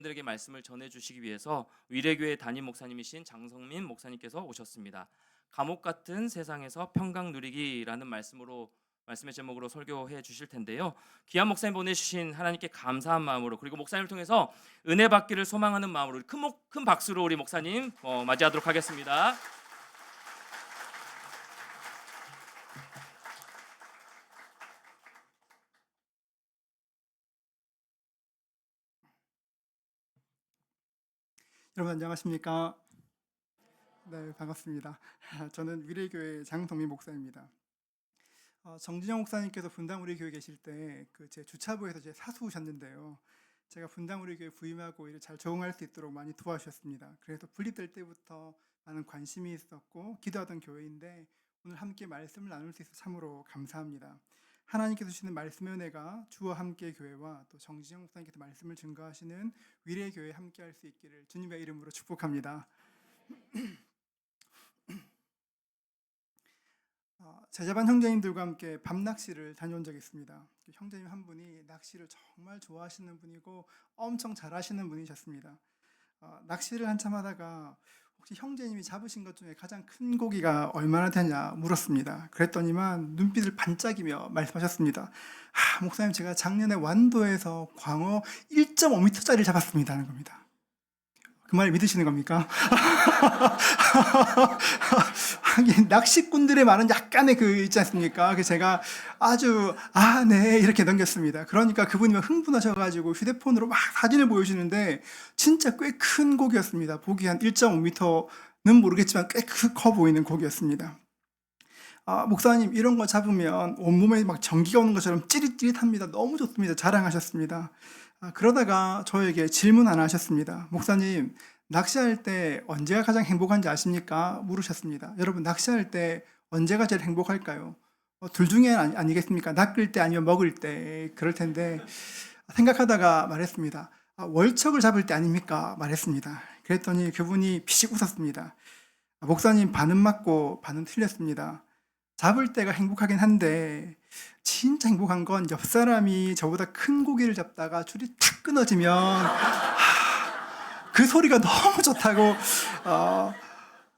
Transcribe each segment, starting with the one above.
들에게 말씀을 전해주시기 위해서 위례교회 담임 목사님이신 장성민 목사님께서 오셨습니다. 감옥 같은 세상에서 평강 누리기라는 말씀의 제목으로 설교해 주실 텐데요. 귀한 목사님 보내주신 하나님께 감사한 마음으로, 그리고 목사님을 통해서 은혜 받기를 소망하는 마음으로 큰 박수로 우리 목사님 맞이하도록 하겠습니다. 여러분 안녕하십니까? 네, 반갑습니다. 저는 위례교회 장동민 목사입니다. 정진영 목사님께서 분당 우리 교회 계실 때 제 주차부에서 제 사수셨는데요. 제가 분당 우리 교회 부임하고 일을 잘 적응할 수 있도록 많이 도와주셨습니다. 그래서 분립될 때부터 많은 관심이 있었고 기도하던 교회인데 오늘 함께 말씀을 나눌 수 있어서 참으로 감사합니다. 하나님께서 주시는 말씀의 은혜가 주와 함께 교회와 또 정진영 목사님께서 말씀을 증거하시는 위례교회에 함께 할 수 있기를 주님의 이름으로 축복합니다. 제자반 형제님들과 함께 밤낚시를 다녀온 적이 있습니다. 형제님 한 분이 낚시를 정말 좋아하시는 분이고 엄청 잘하시는 분이셨습니다. 낚시를 한참 하다가 혹시 형제님이 잡으신 것 중에 가장 큰 고기가 얼마나 되냐 물었습니다. 그랬더니만 눈빛을 반짝이며 말씀하셨습니다. 목사님, 제가 작년에 완도에서 광어 1.5m짜리를 잡았습니다 하는 겁니다. 그 말 믿으시는 겁니까? 하긴 낚시꾼들의 말은 약간의 있지 않습니까? 그래서 제가 아주 네 이렇게 넘겼습니다. 그러니까 그분이 막 흥분하셔가지고 휴대폰으로 막 사진을 보여주시는데 진짜 꽤 큰 고기였습니다. 보기 한 1.5m는 모르겠지만 꽤 커 보이는 고기였습니다. 목사님, 이런 거 잡으면 온몸에 막 전기가 오는 것처럼 찌릿찌릿합니다. 너무 좋습니다. 자랑하셨습니다. 그러다가 저에게 질문 하나 하셨습니다. 목사님, 낚시할 때 언제가 가장 행복한지 아십니까? 물으셨습니다. 여러분, 낚시할 때 언제가 제일 행복할까요? 둘 중에 아니겠습니까? 낚을 때 아니면 먹을 때 그럴 텐데 생각하다가 말했습니다. 월척을 잡을 때 아닙니까? 말했습니다. 그랬더니 그분이 피식 웃었습니다. 목사님, 반은 맞고 반은 틀렸습니다. 잡을 때가 행복하긴 한데 진짜 행복한 건 옆 사람이 저보다 큰 고기를 잡다가 줄이 탁 끊어지면 그 소리가 너무 좋다고.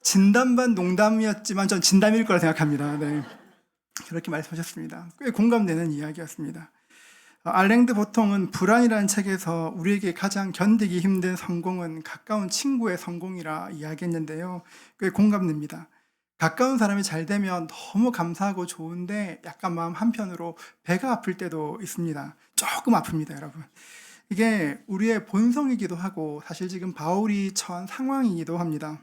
진담 반 농담이었지만 전 진담일 거라 생각합니다. 네, 그렇게 말씀하셨습니다. 꽤 공감되는 이야기였습니다. 알랭드 보통은 불안이라는 책에서 우리에게 가장 견디기 힘든 성공은 가까운 친구의 성공이라 이야기했는데요. 꽤 공감됩니다. 가까운 사람이 잘 되면 너무 감사하고 좋은데 약간 마음 한편으로 배가 아플 때도 있습니다. 조금 아픕니다, 여러분. 이게 우리의 본성이기도 하고 사실 지금 바울이 처한 상황이기도 합니다.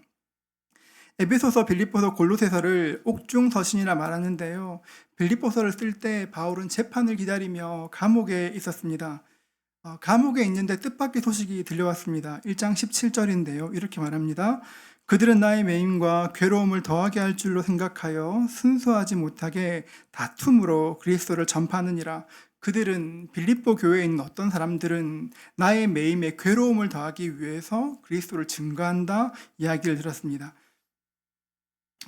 에베소서, 빌립보서, 골로새서를 옥중서신이라 말하는데요. 빌립보서를 쓸 때 바울은 재판을 기다리며 감옥에 있었습니다. 감옥에 있는데 뜻밖의 소식이 들려왔습니다. 1장 17절인데요. 이렇게 말합니다. 그들은 나의 매임과 괴로움을 더하게 할 줄로 생각하여 순수하지 못하게 다툼으로 그리스도를 전파하느니라. 그들은 빌립보 교회에 있는 어떤 사람들은 나의 매임에 괴로움을 더하기 위해서 그리스도를 증거한다 이야기를 들었습니다.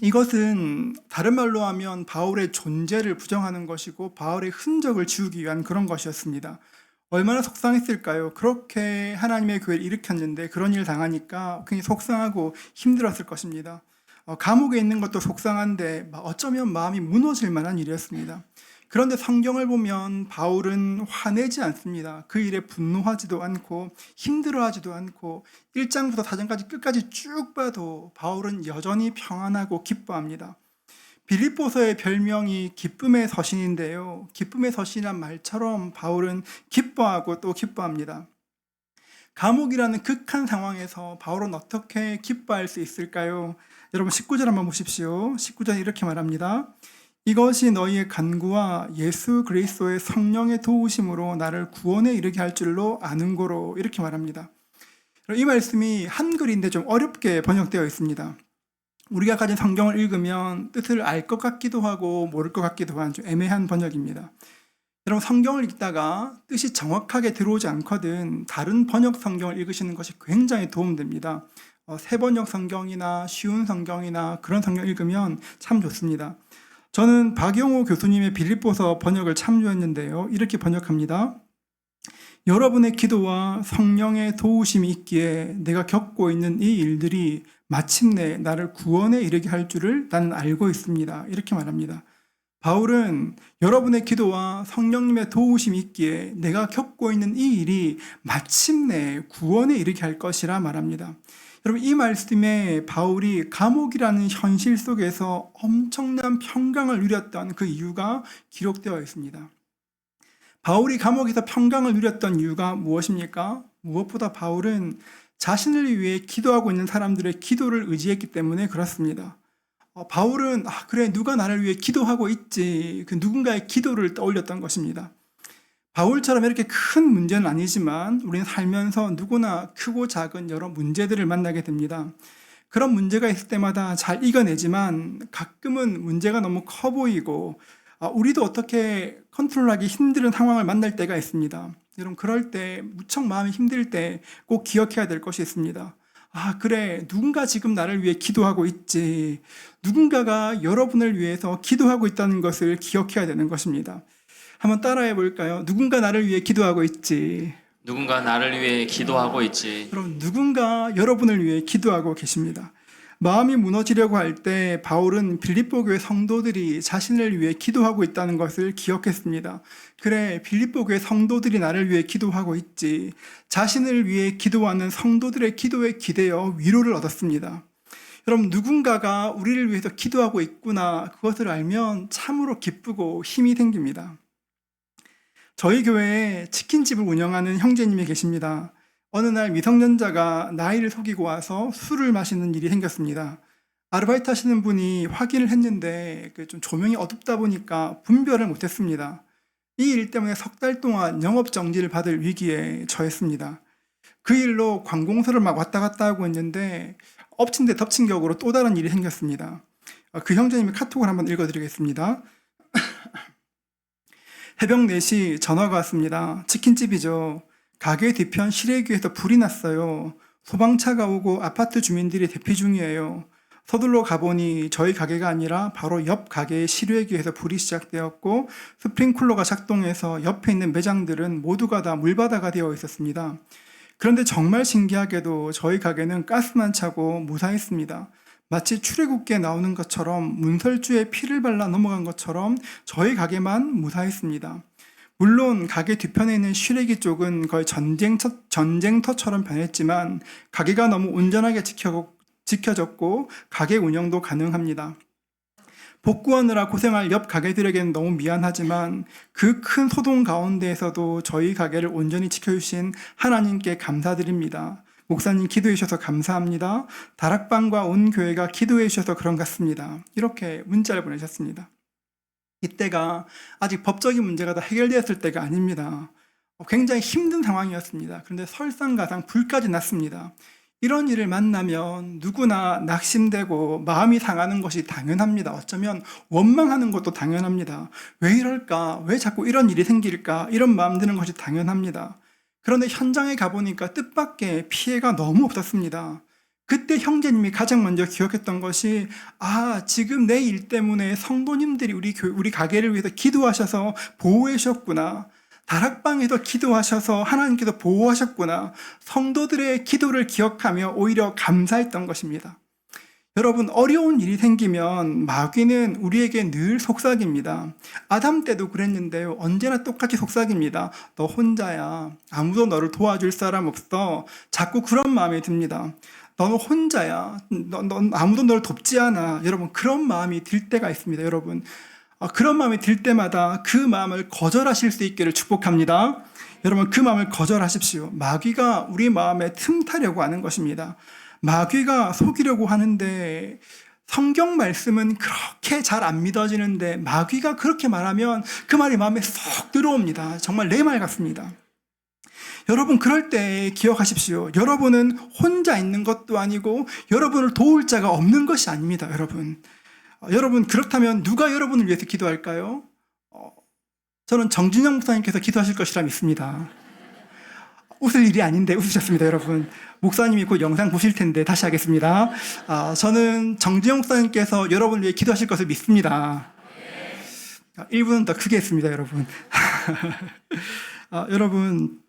이것은 다른 말로 하면 바울의 존재를 부정하는 것이고 바울의 흔적을 지우기 위한 그런 것이었습니다. 얼마나 속상했을까요? 그렇게 하나님의 교회를 일으켰는데 그런 일을 당하니까 굉장히 속상하고 힘들었을 것입니다. 감옥에 있는 것도 속상한데 어쩌면 마음이 무너질 만한 일이었습니다. 그런데 성경을 보면 바울은 화내지 않습니다. 그 일에 분노하지도 않고 힘들어하지도 않고 1장부터 4장까지 끝까지 쭉 봐도 바울은 여전히 평안하고 기뻐합니다. 빌립보서의 별명이 기쁨의 서신인데요. 기쁨의 서신이란 말처럼 바울은 기뻐하고 또 기뻐합니다. 감옥이라는 극한 상황에서 바울은 어떻게 기뻐할 수 있을까요? 여러분 19절 한번 보십시오. 19절 이렇게 말합니다. 이것이 너희의 간구와 예수 그리스도의 성령의 도우심으로 나를 구원에 이르게 할 줄로 아는 고로, 이렇게 말합니다. 이 말씀이 한글인데 좀 어렵게 번역되어 있습니다. 우리가 가진 성경을 읽으면 뜻을 알 것 같기도 하고 모를 것 같기도 한 좀 애매한 번역입니다. 여러분, 성경을 읽다가 뜻이 정확하게 들어오지 않거든 다른 번역 성경을 읽으시는 것이 굉장히 도움됩니다. 새번역 성경이나 쉬운 성경이나 그런 성경 읽으면 참 좋습니다. 저는 박영호 교수님의 빌립보서 번역을 참조했는데요. 이렇게 번역합니다. 여러분의 기도와 성령의 도우심이 있기에 내가 겪고 있는 이 일들이 마침내 나를 구원에 이르게 할 줄을 나는 알고 있습니다. 이렇게 말합니다. 바울은 여러분의 기도와 성령님의 도우심이 있기에 내가 겪고 있는 이 일이 마침내 구원에 이르게 할 것이라 말합니다. 여러분, 이 말씀에 바울이 감옥이라는 현실 속에서 엄청난 평강을 누렸던 그 이유가 기록되어 있습니다. 바울이 감옥에서 평강을 누렸던 이유가 무엇입니까? 무엇보다 바울은 자신을 위해 기도하고 있는 사람들의 기도를 의지했기 때문에 그렇습니다. 바울은 그래, 누가 나를 위해 기도하고 있지, 그 누군가의 기도를 떠올렸던 것입니다. 바울처럼 이렇게 큰 문제는 아니지만 우리는 살면서 누구나 크고 작은 여러 문제들을 만나게 됩니다. 그런 문제가 있을 때마다 잘 이겨내지만 가끔은 문제가 너무 커 보이고 우리도 어떻게 컨트롤하기 힘든 상황을 만날 때가 있습니다. 여러분, 그럴 때 무척 마음이 힘들 때 꼭 기억해야 될 것이 있습니다. 그래, 누군가 지금 나를 위해 기도하고 있지. 누군가가 여러분을 위해서 기도하고 있다는 것을 기억해야 되는 것입니다. 한번 따라해 볼까요? 누군가 나를 위해 기도하고 있지. 누군가 나를 위해 기도하고 있지. 여러분, 누군가 여러분을 위해 기도하고 계십니다. 마음이 무너지려고 할 때 바울은 빌립보 교회 성도들이 자신을 위해 기도하고 있다는 것을 기억했습니다. 그래, 빌립보 교회 성도들이 나를 위해 기도하고 있지. 자신을 위해 기도하는 성도들의 기도에 기대어 위로를 얻었습니다. 여러분, 누군가가 우리를 위해서 기도하고 있구나, 그것을 알면 참으로 기쁘고 힘이 생깁니다. 저희 교회에 치킨집을 운영하는 형제님이 계십니다. 어느 날 미성년자가 나이를 속이고 와서 술을 마시는 일이 생겼습니다. 아르바이트 하시는 분이 확인을 했는데 좀 조명이 어둡다 보니까 분별을 못했습니다. 이 일 때문에 석 달 동안 영업 정지를 받을 위기에 처했습니다. 그 일로 관공서를 막 왔다 갔다 하고 있는데 엎친 데 덮친 격으로 또 다른 일이 생겼습니다. 그 형제님의 카톡을 한번 읽어드리겠습니다. 새벽 4시 전화가 왔습니다. 치킨집이죠. 가게 뒤편 실외기에서 불이 났어요. 소방차가 오고 아파트 주민들이 대피 중이에요. 서둘러 가보니 저희 가게가 아니라 바로 옆 가게의 실외기에서 불이 시작되었고 스프링쿨러가 작동해서 옆에 있는 매장들은 모두가 다 물바다가 되어 있었습니다. 그런데 정말 신기하게도 저희 가게는 가스만 차고 무사했습니다. 마치 출애굽기에 나오는 것처럼 문설주에 피를 발라 넘어간 것처럼 저희 가게만 무사했습니다. 물론 가게 뒤편에 있는 실외기 쪽은 거의 전쟁터처럼 변했지만 가게가 너무 온전하게 지켜졌고 가게 운영도 가능합니다. 복구하느라 고생할 옆 가게들에게는 너무 미안하지만 그 큰 소동 가운데에서도 저희 가게를 온전히 지켜주신 하나님께 감사드립니다. 목사님 기도해 주셔서 감사합니다. 다락방과 온 교회가 기도해 주셔서 그런 것 같습니다. 이렇게 문자를 보내셨습니다. 이때가 아직 법적인 문제가 다 해결되었을 때가 아닙니다. 굉장히 힘든 상황이었습니다. 그런데 설상가상 불까지 났습니다. 이런 일을 만나면 누구나 낙심되고 마음이 상하는 것이 당연합니다. 어쩌면 원망하는 것도 당연합니다. 왜 이럴까? 왜 자꾸 이런 일이 생길까? 이런 마음 드는 것이 당연합니다. 그런데 현장에 가보니까 뜻밖의 피해가 너무 없었습니다. 그때 형제님이 가장 먼저 기억했던 것이 지금 내 일 때문에 성도님들이 우리 가게를 위해서 기도하셔서 보호해 주셨구나. 다락방에서 기도하셔서 하나님께서 보호하셨구나. 성도들의 기도를 기억하며 오히려 감사했던 것입니다. 여러분, 어려운 일이 생기면 마귀는 우리에게 늘 속삭입니다. 아담 때도 그랬는데요. 언제나 똑같이 속삭입니다. 너 혼자야. 아무도 너를 도와줄 사람 없어. 자꾸 그런 마음이 듭니다. 너는 혼자야. 넌 아무도 너를 돕지 않아. 여러분, 그런 마음이 들 때가 있습니다. 여러분, 그런 마음이 들 때마다 그 마음을 거절하실 수 있기를 축복합니다. 여러분, 그 마음을 거절하십시오. 마귀가 우리 마음에 틈타려고 하는 것입니다. 마귀가 속이려고 하는데 성경 말씀은 그렇게 잘 안 믿어지는데 마귀가 그렇게 말하면 그 말이 마음에 쏙 들어옵니다. 정말 내 말 같습니다. 여러분, 그럴 때 기억하십시오. 여러분은 혼자 있는 것도 아니고 여러분을 도울 자가 없는 것이 아닙니다. 여러분, 그렇다면 누가 여러분을 위해서 기도할까요? 저는 정진영 목사님께서 기도하실 것이라 믿습니다. 웃을 일이 아닌데 웃으셨습니다, 여러분. 목사님이 곧 영상 보실 텐데 다시 하겠습니다. 저는 정진영 목사님께서 여러분을 위해 기도하실 것을 믿습니다. 1분은 더 크게 했습니다, 여러분. 여러분,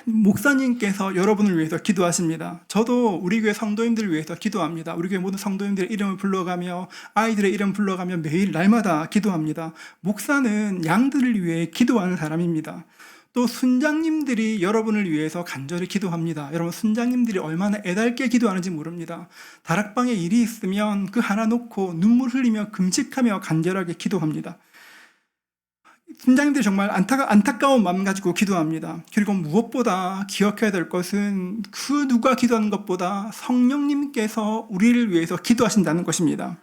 목사님께서 여러분을 위해서 기도하십니다. 저도 우리 교회 성도님들을 위해서 기도합니다. 우리 교회 모든 성도님들의 이름을 불러가며 아이들의 이름 불러가며 매일 날마다 기도합니다. 목사는 양들을 위해 기도하는 사람입니다. 또 순장님들이 여러분을 위해서 간절히 기도합니다. 여러분, 순장님들이 얼마나 애달게 기도하는지 모릅니다. 다락방에 일이 있으면 그 하나 놓고 눈물 흘리며 금식하며 간절하게 기도합니다. 순장님들이 정말 안타까운 마음 가지고 기도합니다. 그리고 무엇보다 기억해야 될 것은 그 누가 기도하는 것보다 성령님께서 우리를 위해서 기도하신다는 것입니다.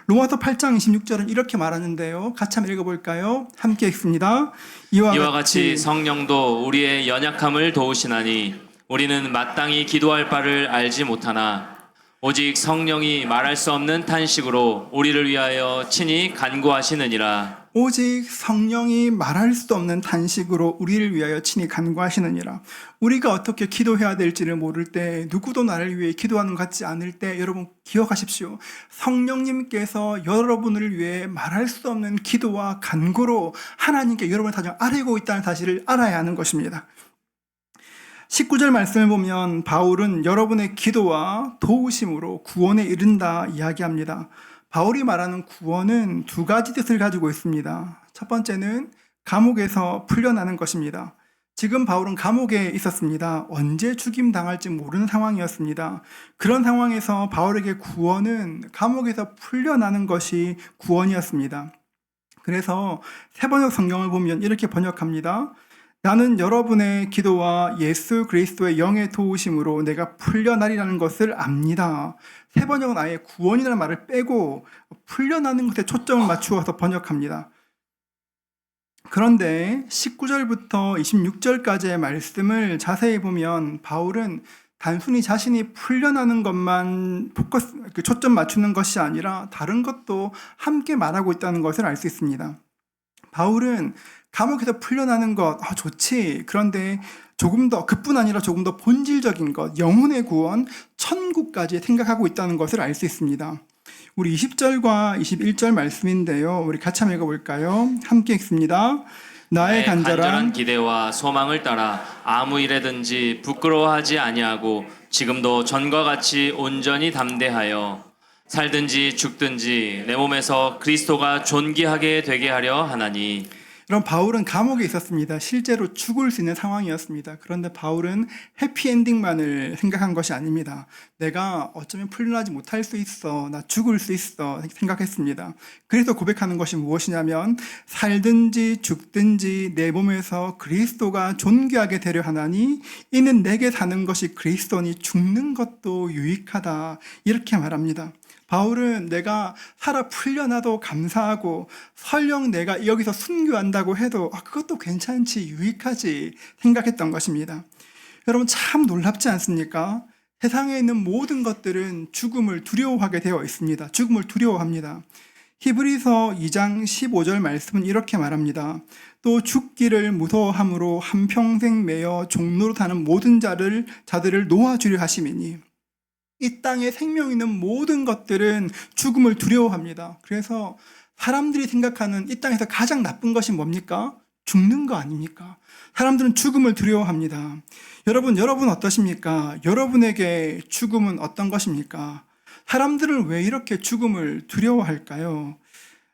로마서 8장 26절은 이렇게 말하는데요. 같이 한번 읽어볼까요? 함께 읽습니다. 이와 같이 성령도 우리의 연약함을 도우시나니 우리는 마땅히 기도할 바를 알지 못하나 오직 성령이 말할 수 없는 탄식으로 우리를 위하여 친히 간구하시느니라. 오직 성령이 말할 수 없는 탄식으로 우리를 위하여 친히 간구하시느니라. 우리가 어떻게 기도해야 될지를 모를 때, 누구도 나를 위해 기도하는 것 같지 않을 때 여러분 기억하십시오. 성령님께서 여러분을 위해 말할 수 없는 기도와 간구로 하나님께 여러분의 사정을 아뢰고 있다는 사실을 알아야 하는 것입니다. 19절 말씀을 보면 바울은 여러분의 기도와 도우심으로 구원에 이른다 이야기합니다. 바울이 말하는 구원은 두 가지 뜻을 가지고 있습니다. 첫 번째는 감옥에서 풀려나는 것입니다. 지금 바울은 감옥에 있었습니다. 언제 죽임당할지 모르는 상황이었습니다. 그런 상황에서 바울에게 구원은 감옥에서 풀려나는 것이 구원이었습니다. 그래서 세번역 성경을 보면 이렇게 번역합니다. 나는 여러분의 기도와 예수 그리스도의 영의 도우심으로 내가 풀려나리라는 것을 압니다. 세 번역은 아예 구원이라는 말을 빼고 풀려나는 것에 초점을 맞추어서 번역합니다. 그런데 19절부터 26절까지의 말씀을 자세히 보면 바울은 단순히 자신이 풀려나는 것만 초점 맞추는 것이 아니라 다른 것도 함께 말하고 있다는 것을 알 수 있습니다. 바울은 감옥에서 풀려나는 것 좋지. 그런데 조금 더 그뿐 아니라 조금 더 본질적인 것, 영혼의 구원, 천국까지 생각하고 있다는 것을 알 수 있습니다. 우리 20절과 21절 말씀인데요. 우리 같이 한번 읽어볼까요? 함께 읽습니다. 나의 간절한 기대와 소망을 따라 아무 일에든지 부끄러워하지 아니하고 지금도 전과 같이 온전히 담대하여 살든지 죽든지 내 몸에서 그리스도가 존귀하게 되게 하려 하나니. 그럼 바울은 감옥에 있었습니다. 실제로 죽을 수 있는 상황이었습니다. 그런데 바울은 해피엔딩만을 생각한 것이 아닙니다. 내가 어쩌면 풀려나지 못할 수 있어. 나 죽을 수 있어. 생각했습니다. 그래서 고백하는 것이 무엇이냐면 살든지 죽든지 내 몸에서 그리스도가 존귀하게 되려 하나니 이는 내게 사는 것이 그리스도니 죽는 것도 유익하다. 이렇게 말합니다. 바울은 내가 살아 풀려나도 감사하고 설령 내가 여기서 순교한다고 해도 그것도 괜찮지, 유익하지 생각했던 것입니다. 여러분 참 놀랍지 않습니까? 세상에 있는 모든 것들은 죽음을 두려워하게 되어 있습니다. 죽음을 두려워합니다. 히브리서 2장 15절 말씀은 이렇게 말합니다. 또 죽기를 무서워함으로 한평생 매여 종로로 사는 모든 자들을 놓아주려 하심이니. 이 땅에 생명 있는 모든 것들은 죽음을 두려워합니다. 그래서 사람들이 생각하는 이 땅에서 가장 나쁜 것이 뭡니까? 죽는 거 아닙니까? 사람들은 죽음을 두려워합니다. 여러분 어떠십니까? 여러분에게 죽음은 어떤 것입니까? 사람들은 왜 이렇게 죽음을 두려워할까요?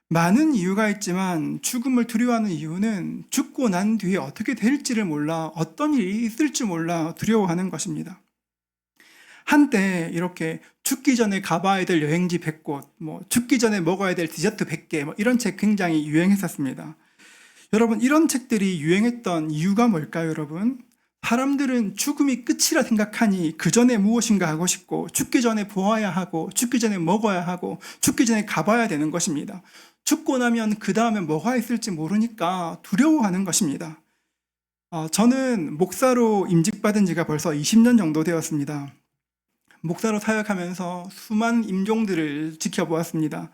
많은 이유가 있지만 죽음을 두려워하는 이유는 죽고 난 뒤에 어떻게 될지를 몰라, 어떤 일이 있을지 몰라 두려워하는 것입니다. 한때 이렇게 죽기 전에 가봐야 될 여행지 100곳, 죽기 전에 먹어야 될 디저트 100개, 이런 책 굉장히 유행했었습니다. 여러분, 이런 책들이 유행했던 이유가 뭘까요, 여러분? 사람들은 죽음이 끝이라 생각하니 그 전에 무엇인가 하고 싶고, 죽기 전에 보아야 하고, 죽기 전에 먹어야 하고, 죽기 전에 가봐야 되는 것입니다. 죽고 나면 그 다음에 뭐가 있을지 모르니까 두려워하는 것입니다. 저는 목사로 임직받은 지가 벌써 20년 정도 되었습니다. 목사로 사역하면서 수많은 임종들을 지켜보았습니다.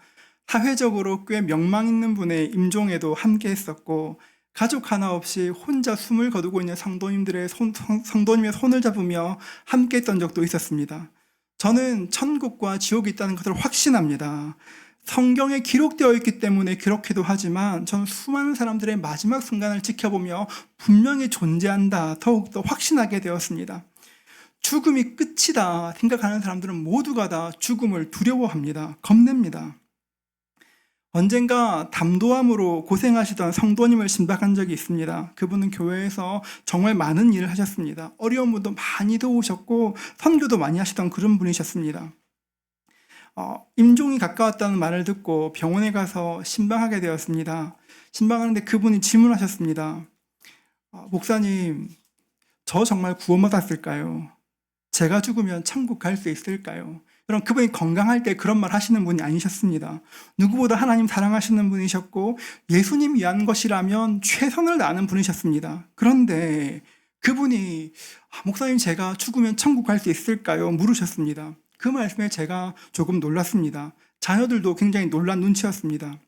사회적으로 꽤 명망 있는 분의 임종에도 함께 했었고, 가족 하나 없이 혼자 숨을 거두고 있는 성도님의 손을 잡으며 함께 했던 적도 있었습니다. 저는 천국과 지옥이 있다는 것을 확신합니다. 성경에 기록되어 있기 때문에 그렇게도 하지만 전 수많은 사람들의 마지막 순간을 지켜보며 분명히 존재한다 더욱더 확신하게 되었습니다. 죽음이 끝이다 생각하는 사람들은 모두가 다 죽음을 두려워합니다. 겁냅니다. 언젠가 담도암으로 고생하시던 성도님을 신박한 적이 있습니다. 그분은 교회에서 정말 많은 일을 하셨습니다. 어려운 분도 많이 도우셨고 선교도 많이 하시던 그런 분이셨습니다. 임종이 가까웠다는 말을 듣고 병원에 가서 신방하게 되었습니다. 신방하는데 그분이 질문하셨습니다. 목사님, 저 정말 구원받았을까요? 제가 죽으면 천국 갈 수 있을까요? 여러분, 그분이 건강할 때 그런 말 하시는 분이 아니셨습니다. 누구보다 하나님 사랑하시는 분이셨고 예수님 위한 것이라면 최선을 다하는 분이셨습니다. 그런데 그분이 목사님, 제가 죽으면 천국 갈 수 있을까요? 물으셨습니다. 그 말씀에 제가 조금 놀랐습니다. 자녀들도 굉장히 놀란 눈치였습니다.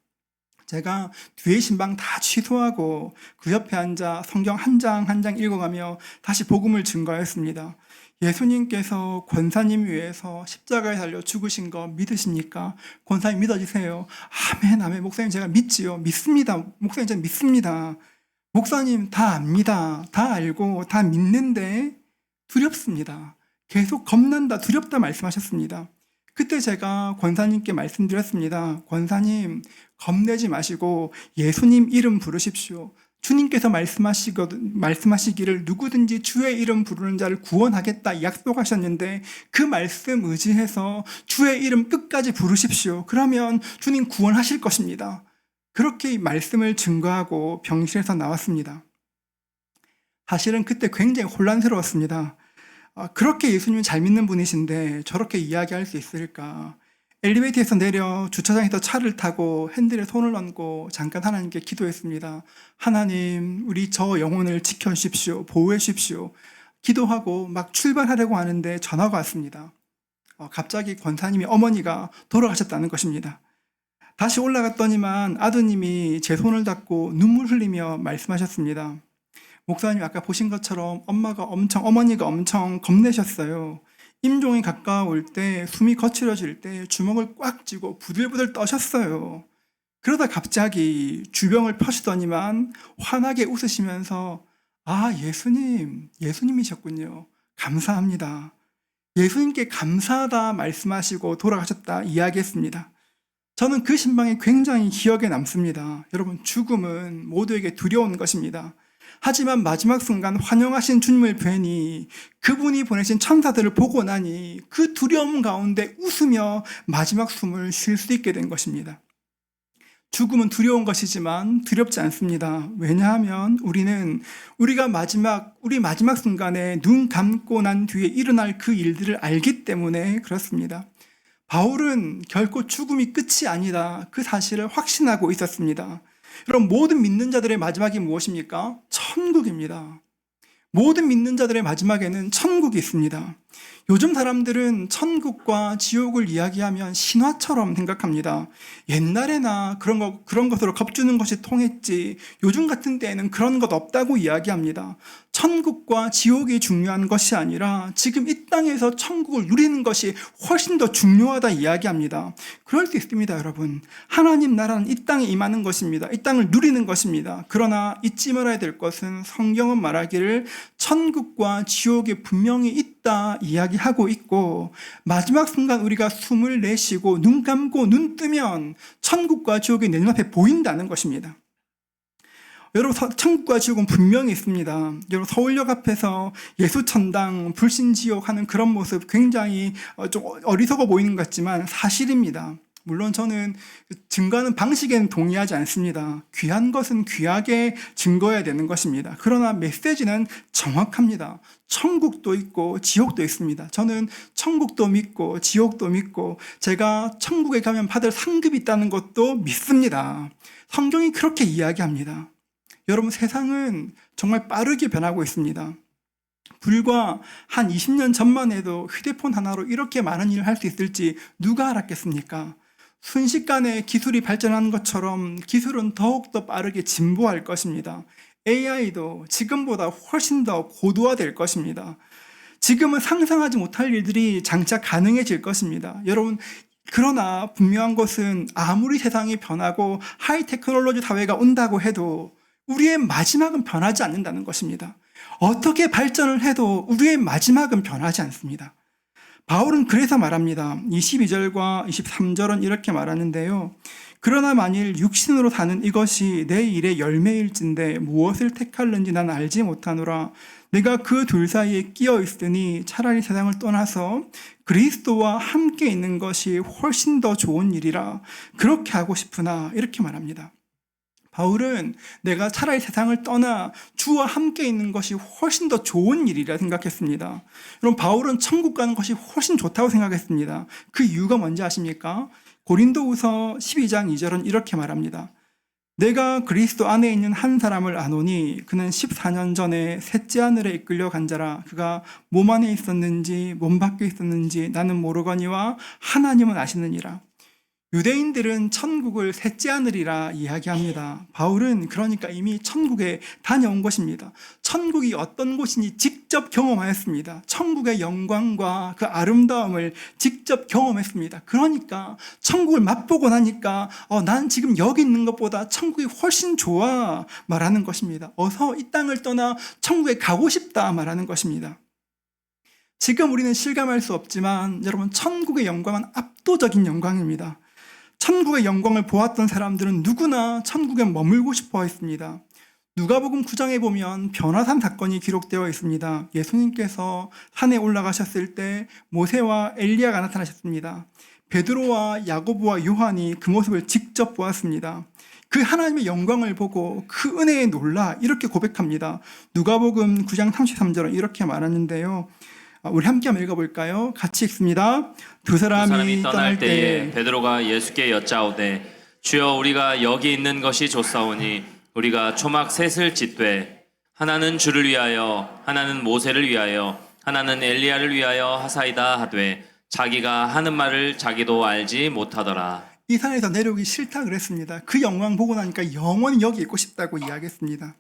제가 뒤에 신방 다 취소하고 그 옆에 앉아 성경 한 장 한 장 읽어가며 다시 복음을 증거했습니다. 예수님께서 권사님 위해서 십자가에 달려 죽으신 거 믿으십니까? 권사님 믿어지세요? 아멘, 아멘. 목사님, 제가 믿지요. 믿습니다. 목사님, 제가 믿습니다. 목사님, 다 압니다. 다 알고 다 믿는데 두렵습니다. 계속 겁난다, 두렵다 말씀하셨습니다. 그때 제가 권사님께 말씀드렸습니다. 권사님, 겁내지 마시고 예수님 이름 부르십시오. 주님께서 말씀하시기를 누구든지 주의 이름 부르는 자를 구원하겠다 약속하셨는데 그 말씀 의지해서 주의 이름 끝까지 부르십시오. 그러면 주님 구원하실 것입니다. 그렇게 말씀을 증거하고 병실에서 나왔습니다. 사실은 그때 굉장히 혼란스러웠습니다. 그렇게 예수님을 잘 믿는 분이신데 저렇게 이야기할 수 있을까? 엘리베이터에서 내려 주차장에서 차를 타고 핸들에 손을 얹고 잠깐 하나님께 기도했습니다. 하나님, 우리 저 영혼을 지켜주십시오. 보호해 주십시오. 기도하고 막 출발하려고 하는데 전화가 왔습니다. 갑자기 권사님이 어머니가 돌아가셨다는 것입니다. 다시 올라갔더니만 아드님이 제 손을 잡고 눈물 흘리며 말씀하셨습니다. 목사님, 아까 보신 것처럼 어머니가 엄청 겁내셨어요. 임종이 가까울 때, 숨이 거칠어질 때 주먹을 꽉 쥐고 부들부들 떠셨어요. 그러다 갑자기 주병을 펴시더니만 환하게 웃으시면서 예수님이셨군요. 감사합니다. 예수님께 감사하다 말씀하시고 돌아가셨다 이야기했습니다. 저는 그 신방이 굉장히 기억에 남습니다. 여러분, 죽음은 모두에게 두려운 것입니다. 하지만 마지막 순간 환영하신 주님을 뵈니 그분이 보내신 천사들을 보고 나니 그 두려움 가운데 웃으며 마지막 숨을 쉴 수 있게 된 것입니다. 죽음은 두려운 것이지만 두렵지 않습니다. 왜냐하면 우리 마지막 순간에 눈 감고 난 뒤에 일어날 그 일들을 알기 때문에 그렇습니다. 바울은 결코 죽음이 끝이 아니다, 그 사실을 확신하고 있었습니다. 여러분, 모든 믿는 자들의 마지막이 무엇입니까? 천국입니다. 모든 믿는 자들의 마지막에는 천국이 있습니다. 요즘 사람들은 천국과 지옥을 이야기하면 신화처럼 생각합니다. 옛날에나 그런 것으로 겁주는 것이 통했지 요즘 같은 때에는 그런 것 없다고 이야기합니다. 천국과 지옥이 중요한 것이 아니라 지금 이 땅에서 천국을 누리는 것이 훨씬 더 중요하다 이야기합니다. 그럴 수 있습니다, 여러분. 하나님 나라는 이 땅에 임하는 것입니다. 이 땅을 누리는 것입니다. 그러나 잊지 말아야 될 것은 성경은 말하기를 천국과 지옥이 분명히 있다 이야기하고 있고, 마지막 순간 우리가 숨을 내쉬고 눈 감고 눈 뜨면 천국과 지옥이 내 눈앞에 보인다는 것입니다. 여러분, 천국과 지옥은 분명히 있습니다. 여러분, 서울역 앞에서 예수천당, 불신지옥 하는 그런 모습 굉장히 좀 어리석어 보이는 것 같지만 사실입니다. 물론 저는 증거하는 방식에는 동의하지 않습니다. 귀한 것은 귀하게 증거해야 되는 것입니다. 그러나 메시지는 정확합니다. 천국도 있고 지옥도 있습니다. 저는 천국도 믿고 지옥도 믿고 제가 천국에 가면 받을 상급이 있다는 것도 믿습니다. 성경이 그렇게 이야기합니다. 여러분, 세상은 정말 빠르게 변하고 있습니다. 불과 한 20년 전만 해도 휴대폰 하나로 이렇게 많은 일을 할 수 있을지 누가 알았겠습니까? 순식간에 기술이 발전하는 것처럼 기술은 더욱더 빠르게 진보할 것입니다. AI도 지금보다 훨씬 더 고도화될 것입니다. 지금은 상상하지 못할 일들이 장차 가능해질 것입니다. 여러분, 그러나 분명한 것은 아무리 세상이 변하고 하이 테크놀로지 사회가 온다고 해도 우리의 마지막은 변하지 않는다는 것입니다. 어떻게 발전을 해도 우리의 마지막은 변하지 않습니다. 바울은 그래서 말합니다. 22절과 23절은 이렇게 말하는데요. 그러나 만일 육신으로 사는 이것이 내 일의 열매일진데 무엇을 택할는지 난 알지 못하노라. 내가 그 둘 사이에 끼어 있으니 차라리 세상을 떠나서 그리스도와 함께 있는 것이 훨씬 더 좋은 일이라. 그렇게 하고 싶으나 이렇게 말합니다. 바울은 내가 차라리 세상을 떠나 주와 함께 있는 것이 훨씬 더 좋은 일이라 생각했습니다. 여러분, 바울은 천국 가는 것이 훨씬 좋다고 생각했습니다. 그 이유가 뭔지 아십니까? 고린도후서 12장 2절은 이렇게 말합니다. 내가 그리스도 안에 있는 한 사람을 아노니 그는 14년 전에 셋째 하늘에 이끌려 간 자라. 그가 몸 안에 있었는지 몸 밖에 있었는지 나는 모르거니와 하나님은 아시느니라. 유대인들은 천국을 셋째 하늘이라 이야기합니다. 바울은 그러니까 이미 천국에 다녀온 것입니다. 천국이 어떤 곳인지 직접 경험하였습니다. 천국의 영광과 그 아름다움을 직접 경험했습니다. 그러니까 천국을 맛보고 나니까 난 지금 여기 있는 것보다 천국이 훨씬 좋아 말하는 것입니다. 어서 이 땅을 떠나 천국에 가고 싶다 말하는 것입니다. 지금 우리는 실감할 수 없지만 여러분, 천국의 영광은 압도적인 영광입니다. 천국의 영광을 보았던 사람들은 누구나 천국에 머물고 싶어 했습니다. 누가복음 9장에 보면 변화산 사건이 기록되어 있습니다. 예수님께서 산에 올라가셨을 때 모세와 엘리야가 나타나셨습니다. 베드로와 야고보와 요한이 그 모습을 직접 보았습니다. 그 하나님의 영광을 보고 그 은혜에 놀라 이렇게 고백합니다. 누가복음 9장 33절은 이렇게 말하는데요. 우리 함께 한번 읽어볼까요? 같이 읽습니다. 두 사람이 떠날 때에 베드로가 예수께 여짜오되 주여 우리가 여기 있는 것이 좋사오니 우리가 초막 셋을 짓되 하나는 주를 위하여 하나는 모세를 위하여 하나는 엘리야를 위하여 하사이다 하되 자기가 하는 말을 자기도 알지 못하더라. 이 산에서 내려오기 싫다 그랬습니다. 그 영광 보고 나니까 영원히 여기 있고 싶다고 이야기했습니다.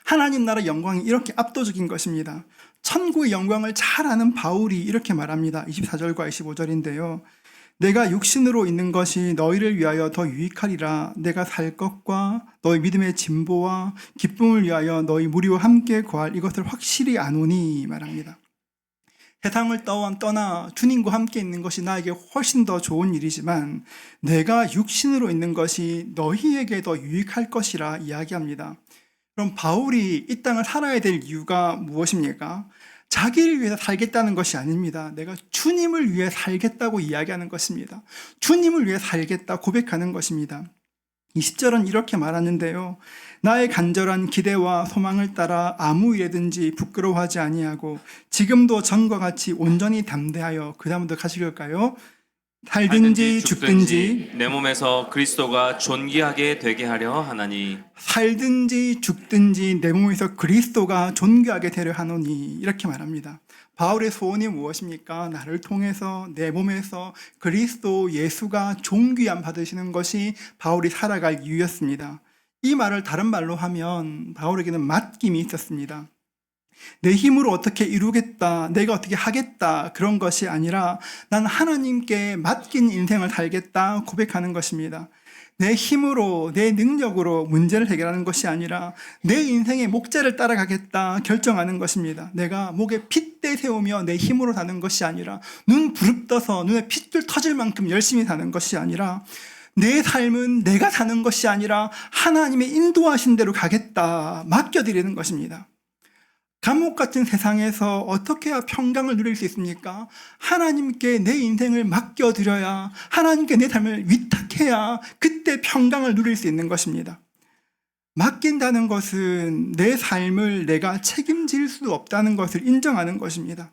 하나님 나라 영광이 이렇게 압도적인 것입니다. 천국의 영광을 잘 아는 바울이 이렇게 말합니다. 24절과 25절인데요. 내가 육신으로 있는 것이 너희를 위하여 더 유익하리라. 내가 살 것과 너희 믿음의 진보와 기쁨을 위하여 너희 무리와 함께 거할 이것을 확실히 아노니 말합니다. 세상을 떠나 주님과 함께 있는 것이 나에게 훨씬 더 좋은 일이지만 내가 육신으로 있는 것이 너희에게 더 유익할 것이라 이야기합니다. 그럼 바울이 이 땅을 살아야 될 이유가 무엇입니까? 자기를 위해서 살겠다는 것이 아닙니다. 내가 주님을 위해 살겠다고 이야기하는 것입니다. 주님을 위해 살겠다 고백하는 것입니다. 20절은 이렇게 말하는데요. 나의 간절한 기대와 소망을 따라 아무 일에든지 부끄러워하지 아니하고 지금도 전과 같이 온전히 담대하여 그 다음부터 가시릴까요? 살든지 죽든지 내 몸에서 그리스도가 존귀하게 되게 하려 하나니 살든지 죽든지 내 몸에서 그리스도가 존귀하게 되려 하노니 이렇게 말합니다. 바울의 소원이 무엇입니까? 나를 통해서 내 몸에서 그리스도 예수가 존귀함 받으시는 것이 바울이 살아갈 이유였습니다. 이 말을 다른 말로 하면 바울에게는 맡김이 있었습니다. 내 힘으로 어떻게 이루겠다, 내가 어떻게 하겠다 그런 것이 아니라 난 하나님께 맡긴 인생을 살겠다 고백하는 것입니다. 내 힘으로, 내 능력으로 문제를 해결하는 것이 아니라 내 인생의 목자를 따라가겠다 결정하는 것입니다. 내가 목에 핏대 세우며 내 힘으로 사는 것이 아니라 눈 부릅떠서 눈에 핏줄 터질 만큼 열심히 사는 것이 아니라 내 삶은 내가 사는 것이 아니라 하나님의 인도하신 대로 가겠다 맡겨드리는 것입니다. 감옥 같은 세상에서 어떻게 해야 평강을 누릴 수 있습니까? 하나님께 내 인생을 맡겨드려야, 하나님께 내 삶을 위탁해야 그때 평강을 누릴 수 있는 것입니다. 맡긴다는 것은 내 삶을 내가 책임질 수 없다는 것을 인정하는 것입니다.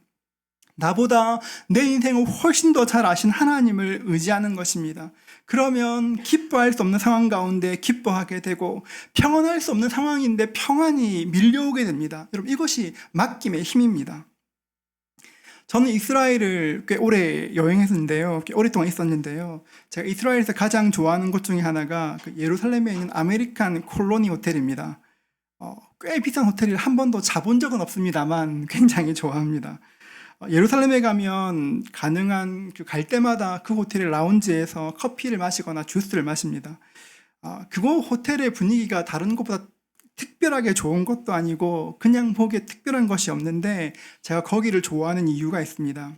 나보다 내 인생을 훨씬 더 잘 아신 하나님을 의지하는 것입니다. 그러면 기뻐할 수 없는 상황 가운데 기뻐하게 되고 평안할 수 없는 상황인데 평안이 밀려오게 됩니다. 여러분, 이것이 맡김의 힘입니다. 저는 이스라엘을 꽤 오래 여행했는데요. 꽤 오랫동안 있었는데요. 제가 이스라엘에서 가장 좋아하는 곳 중에 하나가 예루살렘에 있는 아메리칸 콜로니 호텔입니다. 꽤 비싼 호텔을 한 번도 자본 적은 없습니다만 굉장히 좋아합니다. 예루살렘에 가면 가능한 갈 때마다 그 호텔의 라운지에서 커피를 마시거나 주스를 마십니다. 그곳 호텔의 분위기가 다른 곳보다 특별하게 좋은 것도 아니고 그냥 보기에 특별한 것이 없는데 제가 거기를 좋아하는 이유가 있습니다.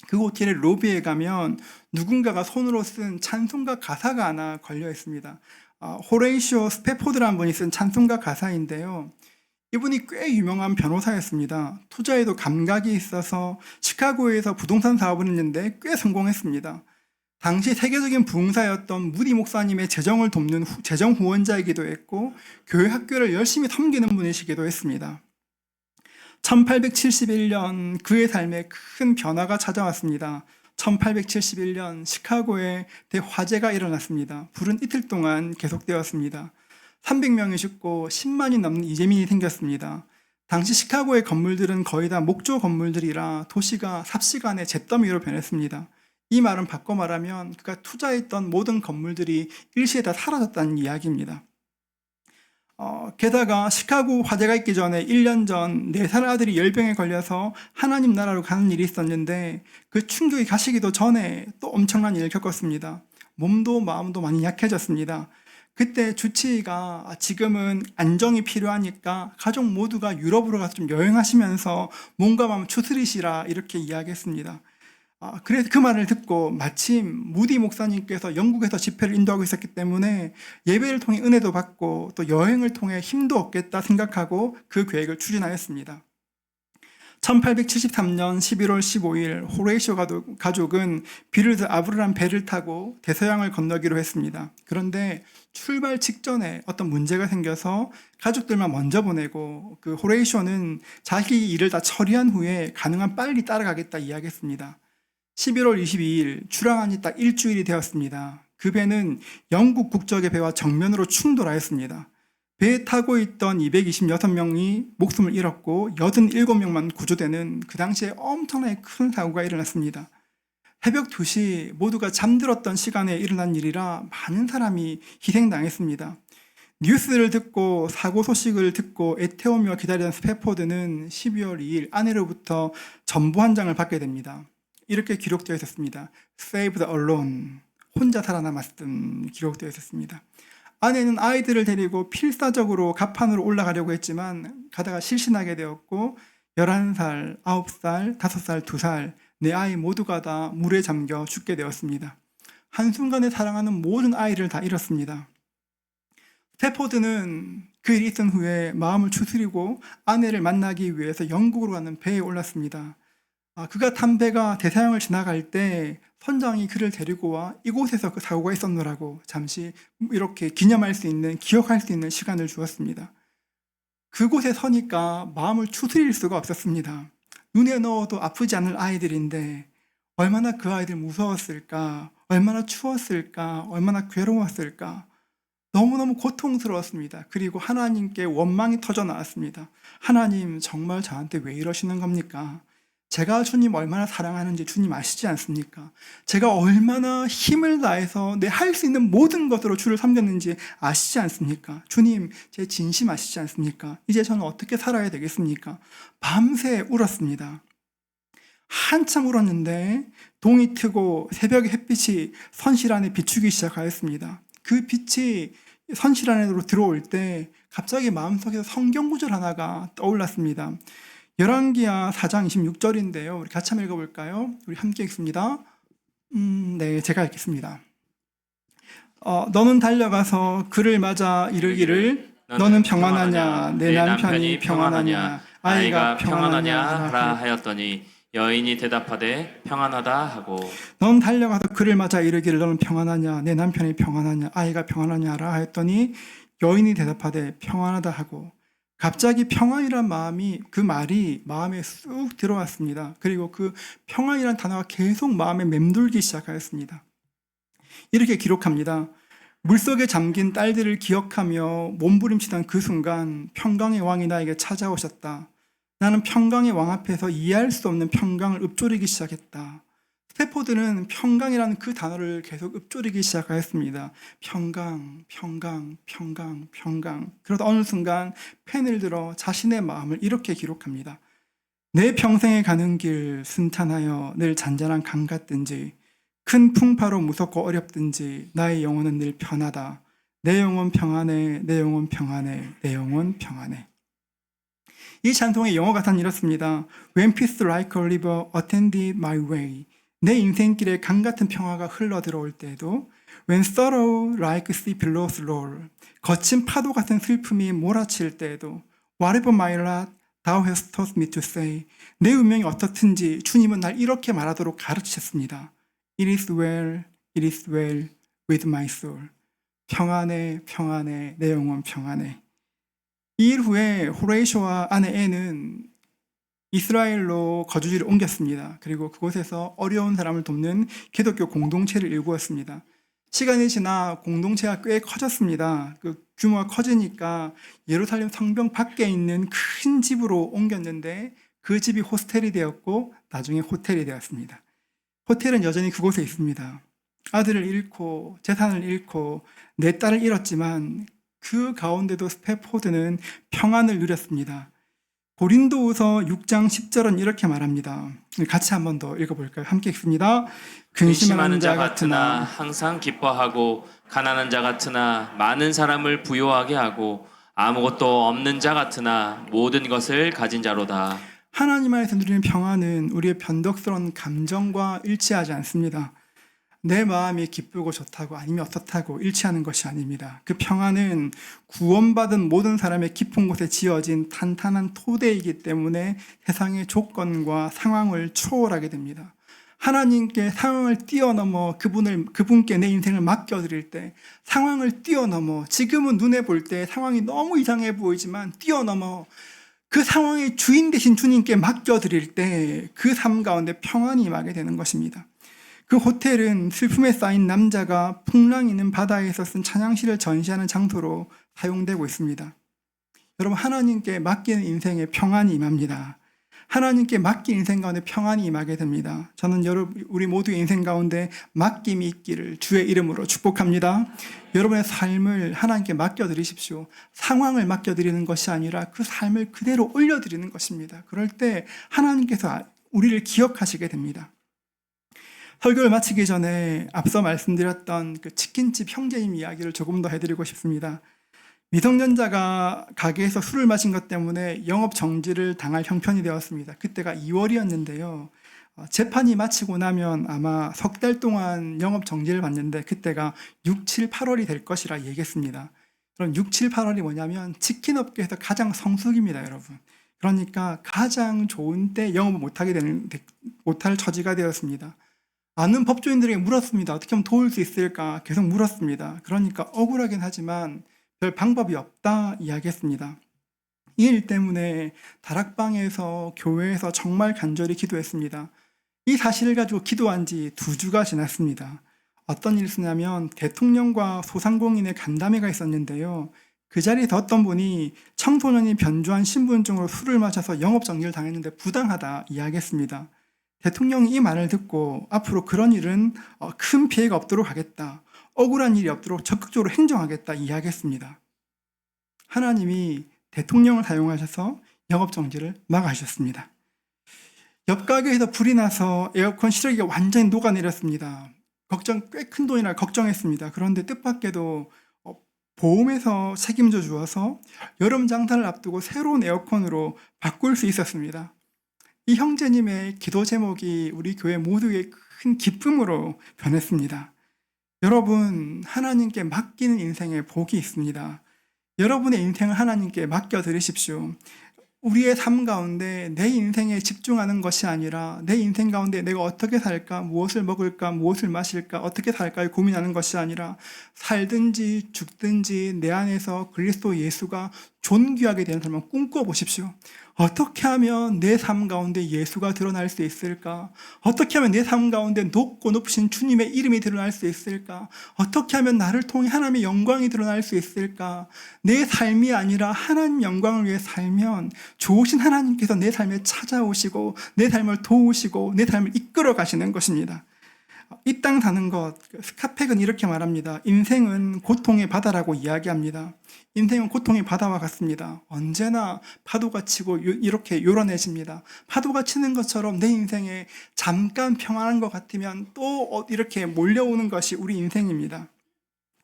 그 호텔의 로비에 가면 누군가가 손으로 쓴 찬송가 가사가 하나 걸려 있습니다. 호레이시오 스패포드라는 분이 쓴 찬송가 가사인데요. 이분이 꽤 유명한 변호사였습니다. 투자에도 감각이 있어서 시카고에서 부동산 사업을 했는데 꽤 성공했습니다. 당시 세계적인 부흥사였던 무디 목사님의 재정을 돕는 재정 후원자이기도 했고 교회 학교를 열심히 섬기는 분이시기도 했습니다. 1871년 그의 삶에 큰 변화가 찾아왔습니다. 1871년 시카고에 대화재가 일어났습니다. 불은 이틀 동안 계속되었습니다. 300명이 죽고 10만이 넘는 이재민이 생겼습니다. 당시 시카고의 건물들은 거의 다 목조 건물들이라 도시가 삽시간에 잿더미로 변했습니다. 이 말은 바꿔 말하면 그가 투자했던 모든 건물들이 일시에 다 사라졌다는 이야기입니다. 게다가 시카고 화재가 있기 전에 1년 전 4살 아들이 열병에 걸려서 하나님 나라로 가는 일이 있었는데 그 충격이 가시기도 전에 또 엄청난 일을 겪었습니다. 몸도 마음도 많이 약해졌습니다. 그때 주치의가 지금은 안정이 필요하니까 가족 모두가 유럽으로 가서 좀 여행하시면서 몸과 마음 추스리시라 이렇게 이야기했습니다. 그래서 그 말을 듣고 마침 무디 목사님께서 영국에서 집회를 인도하고 있었기 때문에 예배를 통해 은혜도 받고 또 여행을 통해 힘도 얻겠다 생각하고 그 계획을 추진하였습니다. 1873년 11월 15일 호레이시오 가족은 비르드 아브르란 배를 타고 대서양을 건너기로 했습니다. 그런데 출발 직전에 어떤 문제가 생겨서 가족들만 먼저 보내고 그 호레이시오는 자기 일을 다 처리한 후에 가능한 빨리 따라가겠다 이야기했습니다. 11월 22일 출항한 지 딱 일주일이 되었습니다. 그 배는 영국 국적의 배와 정면으로 충돌하였습니다. 배에 타고 있던 226명이 목숨을 잃었고 87명만 구조되는 그 당시에 엄청나게 큰 사고가 일어났습니다. 새벽 2시 모두가 잠들었던 시간에 일어난 일이라 많은 사람이 희생당했습니다. 뉴스를 듣고 사고 소식을 듣고 애태우며 기다리던 스패포드는 12월 2일 아내로부터 전보 한 장을 받게 됩니다. 이렇게 기록되어 있었습니다. Saved alone. 혼자 살아남았던 기록되어 있었습니다. 아내는 아이들을 데리고 필사적으로 갑판으로 올라가려고 했지만 가다가 실신하게 되었고 11살, 9살, 5살, 2살 네 아이 모두가 다 물에 잠겨 죽게 되었습니다. 한순간에 사랑하는 모든 아이를 다 잃었습니다. 스태포드는 그 일이 있은 후에 마음을 추스리고 아내를 만나기 위해서 영국으로 가는 배에 올랐습니다. 그가 탄 배가 대서양을 지나갈 때 선장이 그를 데리고 와 이곳에서 그 사고가 있었노라고 잠시 이렇게 기념할 수 있는, 기억할 수 있는 시간을 주었습니다. 그곳에 서니까 마음을 추스릴 수가 없었습니다. 눈에 넣어도 아프지 않을 아이들인데 얼마나 그 아이들 무서웠을까, 얼마나 추웠을까, 얼마나 괴로웠을까. 너무너무 고통스러웠습니다. 그리고 하나님께 원망이 터져 나왔습니다. 하나님, 정말 저한테 왜 이러시는 겁니까? 제가 주님 얼마나 사랑하는지 주님 아시지 않습니까? 제가 얼마나 힘을 다해서 내 할 수 있는 모든 것으로 주를 섬겼는지 아시지 않습니까? 주님, 제 진심 아시지 않습니까? 이제 저는 어떻게 살아야 되겠습니까? 밤새 울었습니다. 한참 울었는데 동이 트고 새벽의 햇빛이 선실 안에 비추기 시작하였습니다. 그 빛이 선실 안으로 들어올 때 갑자기 마음속에서 성경 구절 하나가 떠올랐습니다. 열왕기하 4장 26절인데요. 우리 같이 한번 읽어볼까요? 우리 함께 읽습니다. 네, 제가 읽겠습니다. 너는 달려가서 그를 맞아 이르기를 너는 평안하냐, 내 남편이 평안하냐, 아이가 평안하냐 하라 하였더니 여인이 대답하되 평안하다 하고 넌 달려가서 그를 맞아 이르기를 너는 평안하냐, 내 남편이 평안하냐, 아이가 평안하냐 하라 하였더니 여인이 대답하되 평안하다 하고 갑자기 평안이란 그 말이 마음에 쑥 들어왔습니다. 그리고 그 평안이란 단어가 계속 마음에 맴돌기 시작하였습니다. 이렇게 기록합니다. 물속에 잠긴 딸들을 기억하며 몸부림치던 그 순간 평강의 왕이 나에게 찾아오셨다. 나는 평강의 왕 앞에서 이해할 수 없는 평강을 읊조리기 시작했다. 스태포드는 평강이라는 그 단어를 계속 읊조리기 시작하였습니다. 평강, 평강, 평강, 평강. 그러다 어느 순간 펜을 들어 자신의 마음을 이렇게 기록합니다. 내 평생에 가는 길 순탄하여 늘 잔잔한 강 같든지 큰 풍파로 무섭고 어렵든지 나의 영혼은 늘 편하다. 내 영혼 평안해, 내 영혼 평안해, 내 영혼 평안해. 이 찬송의 영어 가사는 이렇습니다. When peace like a river attended my way. 내 인생길에 강 같은 평화가 흘러 들어올 때에도 When sorrow like sea billows roll. 거친 파도 같은 슬픔이 몰아칠 때에도 Whatever my lot, thou hast taught me to say. 내 운명이 어떻든지 주님은 날 이렇게 말하도록 가르치셨습니다. It is well, it is well with my soul. 평안해, 평안해, 내 영혼 평안해. 이 일 후에 호레이쇼와 아내 앤은 이스라엘로 거주지를 옮겼습니다. 그리고 그곳에서 어려운 사람을 돕는 기독교 공동체를 일구었습니다. 시간이 지나 공동체가 꽤 커졌습니다. 그 규모가 커지니까 예루살렘 성벽 밖에 있는 큰 집으로 옮겼는데 그 집이 호스텔이 되었고 나중에 호텔이 되었습니다. 호텔은 여전히 그곳에 있습니다. 아들을 잃고 재산을 잃고 내 딸을 잃었지만 그 가운데도 스패포드는 평안을 누렸습니다. 고린도후서 6장 10절은 이렇게 말합니다. 같이 한 번 더 읽어볼까요? 함께 읽습니다. 근심하는 자 같으나 항상 기뻐하고 가난한 자 같으나 많은 사람을 부요하게 하고 아무것도 없는 자 같으나 모든 것을 가진 자로다. 하나님 안에서 누리는 평안은 우리의 변덕스러운 감정과 일치하지 않습니다. 내 마음이 기쁘고 좋다고 아니면 어떻다고 일치하는 것이 아닙니다. 그 평안은 구원받은 모든 사람의 깊은 곳에 지어진 탄탄한 토대이기 때문에 세상의 조건과 상황을 초월하게 됩니다. 하나님께 상황을 뛰어넘어 그분께 내 인생을 맡겨드릴 때 상황을 뛰어넘어 지금은 눈에 볼 때 상황이 너무 이상해 보이지만 뛰어넘어 그 상황의 주인 되신 주님께 맡겨드릴 때 그 삶 가운데 평안이 임하게 되는 것입니다. 그 호텔은 슬픔에 쌓인 남자가 풍랑 있는 바다에서 쓴 찬양시를 전시하는 장소로 사용되고 있습니다. 여러분, 하나님께 맡기는 인생에 평안이 임합니다. 하나님께 맡긴 인생 가운데 평안이 임하게 됩니다. 저는 우리 모두의 인생 가운데 맡김이 있기를 주의 이름으로 축복합니다. 여러분의 삶을 하나님께 맡겨드리십시오. 상황을 맡겨드리는 것이 아니라 그 삶을 그대로 올려드리는 것입니다. 그럴 때 하나님께서 우리를 기억하시게 됩니다. 설교를 마치기 전에 앞서 말씀드렸던 그 치킨집 형제님 이야기를 조금 더 해드리고 싶습니다. 미성년자가 가게에서 술을 마신 것 때문에 영업 정지를 당할 형편이 되었습니다. 그때가 2월이었는데요. 재판이 마치고 나면 아마 석 달 동안 영업 정지를 받는데 그때가 6, 7, 8월이 될 것이라 얘기했습니다. 그럼 6, 7, 8월이 뭐냐면 치킨 업계에서 가장 성수기입니다, 여러분. 그러니까 가장 좋은 때 영업을 못할 처지가 되었습니다. 아는 법조인들에게 물었습니다. 어떻게 하면 도울 수 있을까? 계속 물었습니다. 그러니까 억울하긴 하지만 별 방법이 없다 이야기했습니다. 이 일 때문에 다락방에서 교회에서 정말 간절히 기도했습니다. 이 사실을 가지고 기도한 지 2주가 지났습니다. 어떤 일이 있었냐면 대통령과 소상공인의 간담회가 있었는데요. 그 자리에서 어떤 분이 청소년이 변조한 신분증으로 술을 마셔서 영업정지를 당했는데 부당하다 이야기했습니다. 대통령이 이 말을 듣고 앞으로 그런 일은 큰 피해가 없도록 하겠다. 억울한 일이 없도록 적극적으로 행정하겠다 이야기했습니다. 하나님이 대통령을 사용하셔서 영업정지를 막아주셨습니다. 옆 가게에서 불이 나서 에어컨 실외기가 완전히 녹아내렸습니다. 꽤 큰 돈이라 걱정했습니다. 그런데 뜻밖에도 보험에서 책임져 주어서 여름 장사를 앞두고 새로운 에어컨으로 바꿀 수 있었습니다. 이 형제님의 기도 제목이 우리 교회 모두의 큰 기쁨으로 변했습니다. 여러분, 하나님께 맡기는 인생에 복이 있습니다. 여러분의 인생을 하나님께 맡겨드리십시오. 우리의 삶 가운데 내 인생에 집중하는 것이 아니라 내 인생 가운데 내가 어떻게 살까, 무엇을 먹을까, 무엇을 마실까, 어떻게 살까 고민하는 것이 아니라 살든지 죽든지 내 안에서 그리스도 예수가 존귀하게 되는 삶을 꿈꿔보십시오. 어떻게 하면 내 삶 가운데 예수가 드러날 수 있을까? 어떻게 하면 내 삶 가운데 높고 높으신 주님의 이름이 드러날 수 있을까? 어떻게 하면 나를 통해 하나님의 영광이 드러날 수 있을까? 내 삶이 아니라 하나님 영광을 위해 살면 좋으신 하나님께서 내 삶에 찾아오시고 내 삶을 도우시고 내 삶을 이끌어 가시는 것입니다. 이 땅 사는 것, 스카펙은 이렇게 말합니다. 인생은 고통의 바다라고 이야기합니다. 인생은 고통의 바다와 같습니다. 언제나 파도가 치고 이렇게 요란해집니다. 파도가 치는 것처럼 내 인생에 잠깐 평안한 것 같으면 또 이렇게 몰려오는 것이 우리 인생입니다.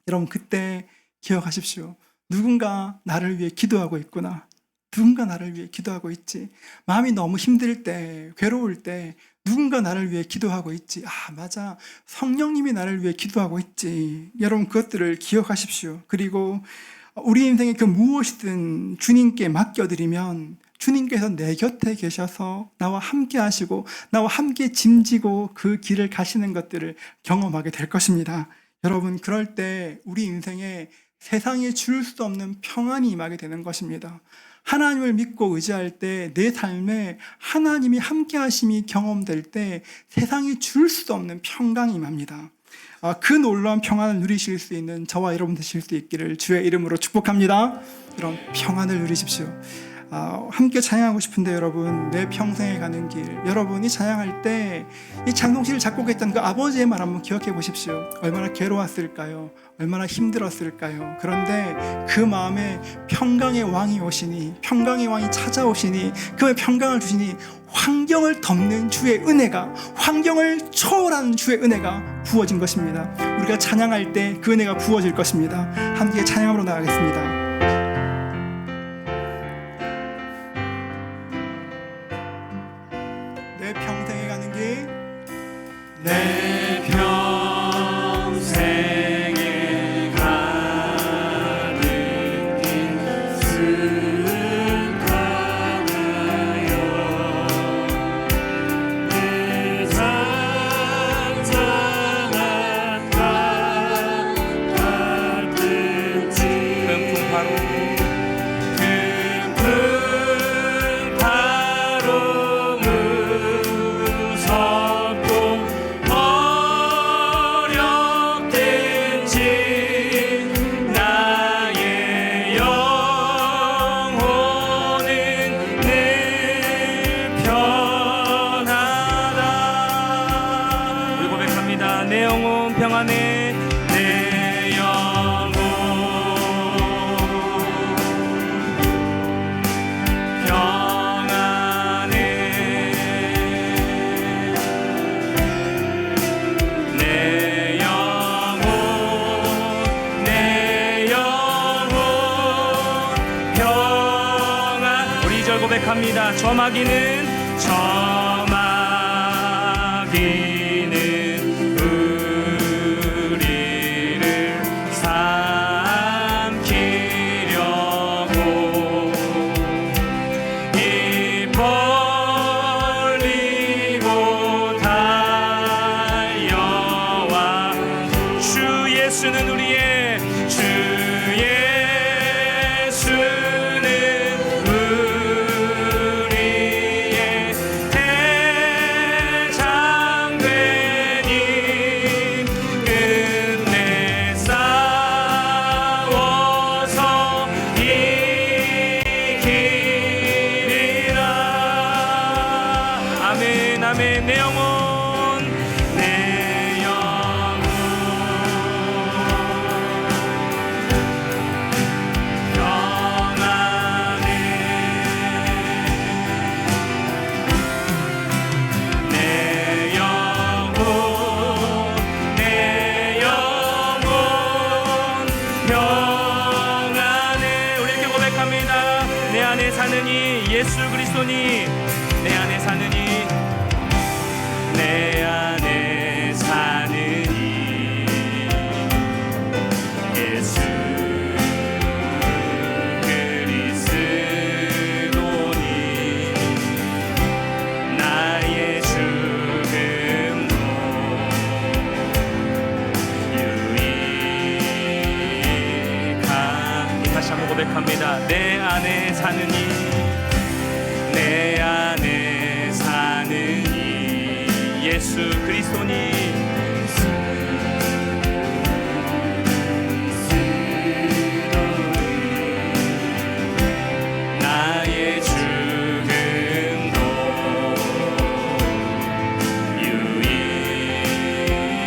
여러분, 그때 기억하십시오. 누군가 나를 위해 기도하고 있구나. 누군가 나를 위해 기도하고 있지. 마음이 너무 힘들 때, 괴로울 때 누군가 나를 위해 기도하고 있지. 아, 맞아. 성령님이 나를 위해 기도하고 있지. 여러분, 그것들을 기억하십시오. 그리고 우리 인생의 그 무엇이든 주님께 맡겨드리면 주님께서 내 곁에 계셔서 나와 함께 하시고 나와 함께 짐지고 그 길을 가시는 것들을 경험하게 될 것입니다. 여러분, 그럴 때 우리 인생에 세상에 줄 수 없는 평안이 임하게 되는 것입니다. 하나님을 믿고 의지할 때 내 삶에 하나님이 함께 하심이 경험될 때 세상이 줄 수 없는 평강이 임합니다. 그 놀라운 평안을 누리실 수 있는 저와 여러분 되실 수 있기를 주의 이름으로 축복합니다. 이런 평안을 누리십시오. 함께 찬양하고 싶은데 여러분, 내 평생에 가는 길, 여러분이 찬양할 때 이 찬송시를 작곡했던 그 아버지의 말 한번 기억해 보십시오. 얼마나 괴로웠을까요? 얼마나 힘들었을까요? 그런데 그 마음에 평강의 왕이 오시니, 평강의 왕이 찾아오시니, 그 평강을 주시니 환경을 덮는 주의 은혜가, 환경을 초월하는 주의 은혜가 부어진 것입니다. 우리가 찬양할 때 그 은혜가 부어질 것입니다. 함께 찬양으로 나가겠습니다. 내 평생에 가는 길, 내 평생에 가는 길 쓱하나요. 내 잔잔한 강 같은지 금풍 바로 무섭고 어렵든지 나의 영혼은 늘 편하다. 우리 고백합니다. 내 영혼 평안해. 내 영혼 평안해. 내 영혼 평안. 우리 2절 고백합니다. 저마귀는 우리를 삼키려고 입 벌리고 달려와 주 예수는 우리의 대장되니 끝내 싸워서 이기리라. 아멘 아멘. 내 영혼 평안해. 내 영혼 평안해. 우리 이렇게 고백합니다. 내 안에 사느니 예수 그리스도니, 내 안에 사느니, 내 안에 사느니 예수 그리스도니 나의 죽음도 유익한. 다시 한번 고백합니다. 내 안에 사느니, 내 안에 사느니 예수 그리스도니 나의 죽음도 유익하니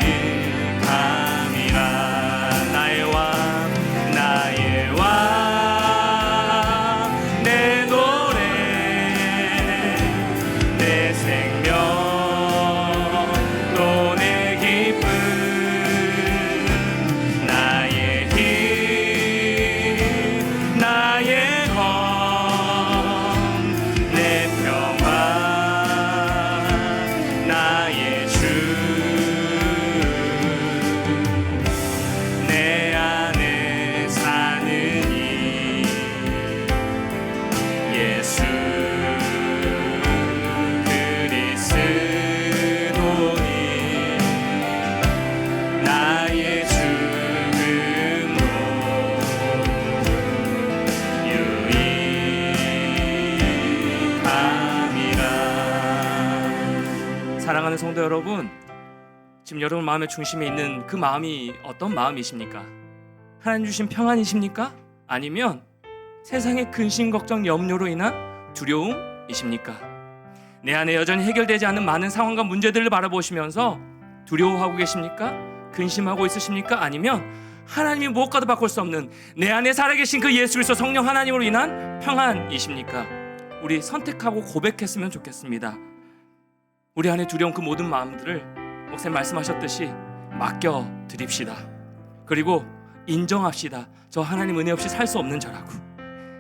여러분, 지금 여러분 마음의 중심에 있는 그 마음이 어떤 마음이십니까? 하나님 주신 평안이십니까? 아니면 세상의 근심, 걱정, 염려로 인한 두려움이십니까? 내 안에 여전히 해결되지 않는 많은 상황과 문제들을 바라보시면서 두려워하고 계십니까? 근심하고 있으십니까? 아니면 하나님이 무엇과도 바꿀 수 없는 내 안에 살아계신 그 예수 그리스도 성령 하나님으로 인한 평안이십니까? 우리 선택하고 고백했으면 좋겠습니다. 우리 안에 두려운 그 모든 마음들을 목사님 말씀하셨듯이 맡겨 드립시다. 그리고 인정합시다. 저 하나님 은혜 없이 살 수 없는 자라고.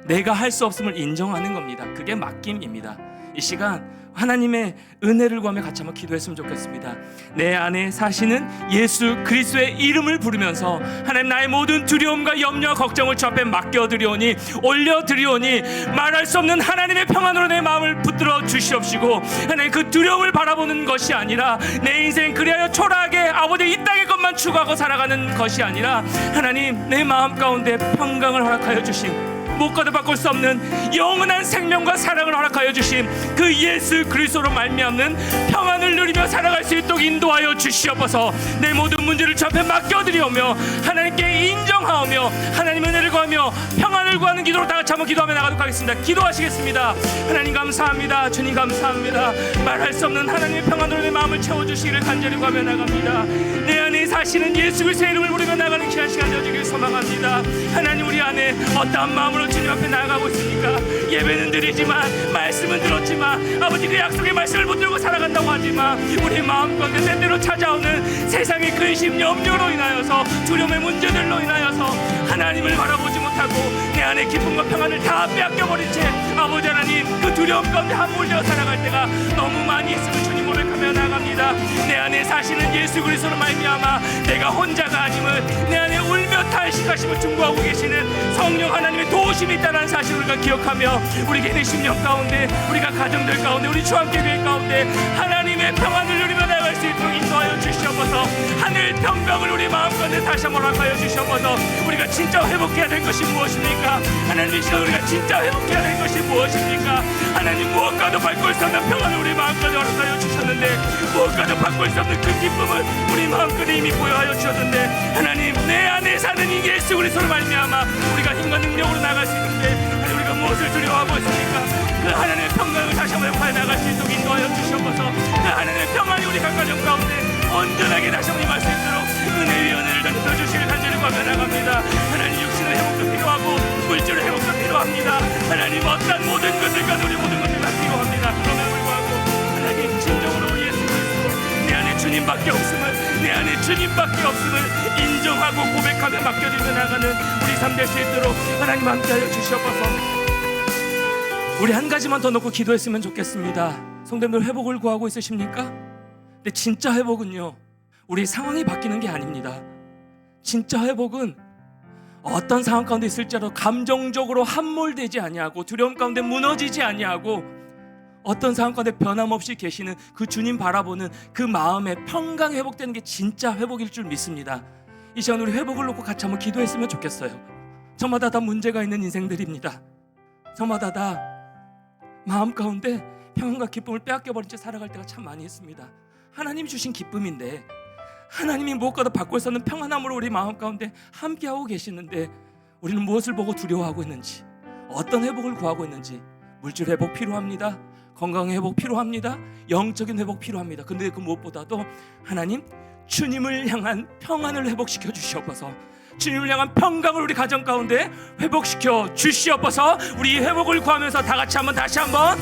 내가 할 수 없음을 인정하는 겁니다. 그게 맡김입니다. 이 시간 하나님의 은혜를 구하며 같이 한번 기도했으면 좋겠습니다. 내 안에 사시는 예수 그리스도의 이름을 부르면서 하나님, 나의 모든 두려움과 염려와 걱정을 주 앞에 맡겨드리오니, 올려드리오니 말할 수 없는 하나님의 평안으로 내 마음을 붙들어 주시옵시고, 하나님 그 두려움을 바라보는 것이 아니라 내 인생 그리하여 초라하게 아버지 이 땅의 것만 추구하고 살아가는 것이 아니라 하나님 내 마음 가운데 평강을 허락하여 주신, 무엇과도 바꿀 수 없는 영원한 생명과 사랑을 허락하여 주신 그 예수 그리스도로 말미암는 평안을 누리며 살아갈 수 있도록 인도하여 주시옵소서. 내 모든 문제를 주 앞에 맡겨드리오며 하나님께 인정하오며 하나님 은혜를 구하며 평안을 구하는 기도로 다 같이 한번 기도하며 나가도록 하겠습니다. 기도하시겠습니다. 하나님 감사합니다. 주님 감사합니다. 말할 수 없는 하나님의 평안으로 내 마음을 채워주시기를 간절히 구하며 나갑니다. 내 안에 사시는 예수 그리스도의 이름을 부르며 나가는 귀한 시간 되어주길 소망합니다. 하나님, 우리 안에 어떠한 마음으로 주님 앞에 나아가고 있습니까? 예배는 드리지만, 말씀은 들었지만, 아버지 그 약속의 말씀을 붙들고 살아간다고 하지만 우리 마음 가운데 때때로 찾아오는 세상의 근심, 염려로 인하여서, 두려움의 문제들로 인하여서 하나님을 바라보지 못하고 내 안에 기쁨과 평안을 다 빼앗겨버린 채 아버지 하나님 그 두려움 가운데 함몰되어 살아갈 때가 너무 많이 있음을 주님 고백하며 나갑니다. 내 안에 사시는 예수 그리스도로 말미암아 내가 혼자가 아님을, 내 안에 울며 탄식하심을 중보하고 계시는 성령 하나님의 도우심이 있다는 사실을 우리가 기억하며 우리 개인의 심령 가운데, 우리가 가정들 가운데, 우리 주함교회 가운데 하나님의 평안을 누리며 나아갈 수 있도록 인도하여 주시옵소서. 하늘 평강을 우리 마음 가운데 다시 한번 허락하여 주시옵소서. 우리가 진짜 회복해야 될 것이 무엇입니까? 하나님, 이 시간 우리가 진짜 회복해야 될 것이 무엇입니까? 하나님, 무엇과도 바꿀 수 없는 평안을 우리 마음 가운데 허락하여 주셨는데, 무엇과도 바꿀 수 없는 그 기쁨을 우리 마음 가운데 이미 보여하여 주셨는데, 하나님 내 안에 사는 이 예수 그리스도로 말미암아 우리가 힘과 능력으로 나갈 수 있는데, 하나님 우리가 무엇을 두려워하고 있습니까? 그 하나님의 평강을 다시 한번 회복하여 나갈 수 있도록 인도하여 주시옵소서. 그 하나님의 평안이 우리 각 가정 가운데 온전하게 다시 한번 임할 수 있도록 은혜 위에 은혜를 더 주시길 간절히 구하며 나갑니다. 하나님, 육신의 회복도 필요하고 물질의 회복도 필요합니다. 하나님, 어떤 모든 것들과 우리 모든 것들 다 필요합니다. 그럼에도 불구하고 하나님, 진정으로 예수 그리스도 내 안에 주님밖에 없음을, 내 안에 주님밖에 없음을 인정하고 고백하며 맡겨드리며 나가는 우리 삶 될 수 있도록 하나님 함께하여 주시옵소서. 우리 한 가지만 더 놓고 기도했으면 좋겠습니다. 성도님들, 회복을 구하고 있으십니까? 근데 진짜 회복은요, 우리 상황이 바뀌는 게 아닙니다. 진짜 회복은 어떤 상황 가운데 있을지라도 감정적으로 함몰되지 아니하고, 두려움 가운데 무너지지 아니하고, 어떤 상황 가운데 변함없이 계시는 그 주님 바라보는 그 마음의 평강 회복되는 게 진짜 회복일 줄 믿습니다. 이 시간 우리 회복을 놓고 같이 한번 기도했으면 좋겠어요. 저마다 다 문제가 있는 인생들입니다. 저마다 다 마음 가운데 평안과 기쁨을 빼앗겨버린 채 살아갈 때가 참 많이 있습니다. 하나님 주신 기쁨인데, 하나님이 무엇과도 바꿀 수 없는 평안함으로 우리 마음 가운데 함께하고 계시는데, 우리는 무엇을 보고 두려워하고 있는지, 어떤 회복을 구하고 있는지. 물질 회복 필요합니다. 건강 회복 필요합니다. 영적인 회복 필요합니다. 근데 그 무엇보다도 하나님, 주님을 향한 평안을 회복시켜 주시옵소서. 주님을 향한 평강을 우리 가정 가운데 회복시켜 주시옵소서. 우리 회복을 구하면서 다 같이 다시 한번